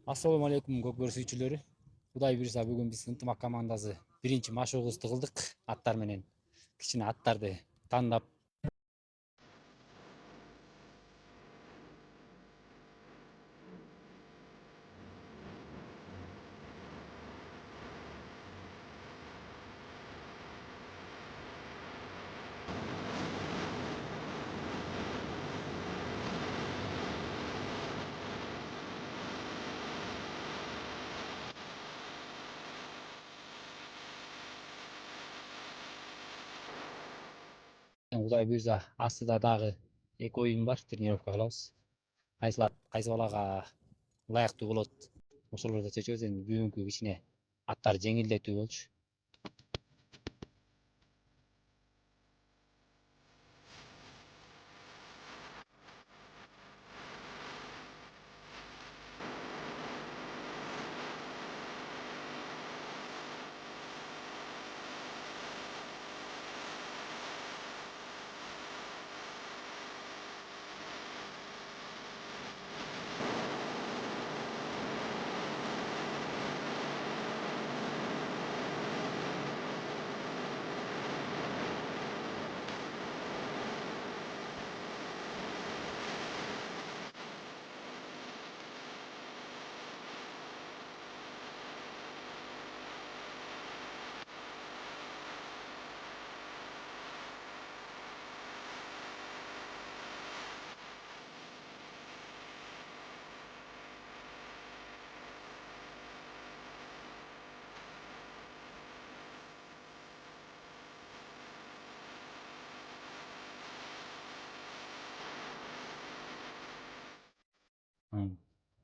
Assalamu алейкум көкбөр сүйүүчүлөрү. Кудай буйруса бүгүн биз ынтымак командасы биринчи машыгуубузду кылдык. Аттар менен кичине аттарды тандап Кудай буйруса астыда дагы 2 оюн бар, тренировка кылабыз. Кайсы балага ылайыктуу болот, ошолорду чечебиз. Эми бүгүнкү кичине аттар жеңилдетүү болчу.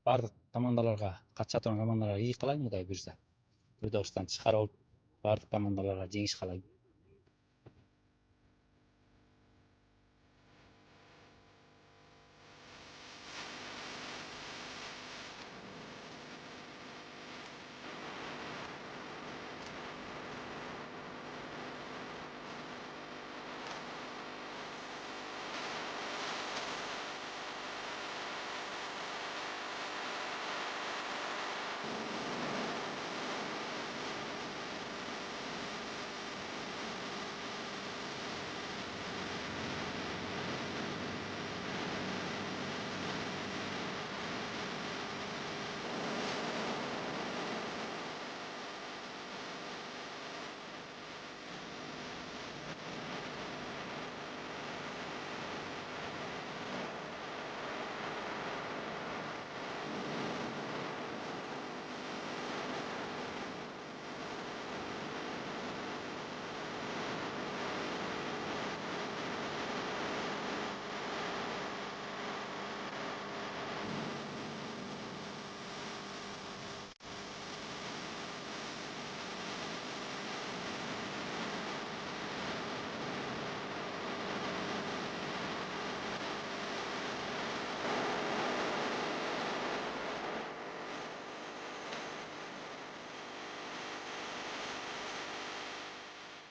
Бардык командаларга, катышат турган командаларга ийгилик каалайм, Кудай буйруса. Бирдоштан чыгарып алып, бардык командаларга жеңиш каалайм.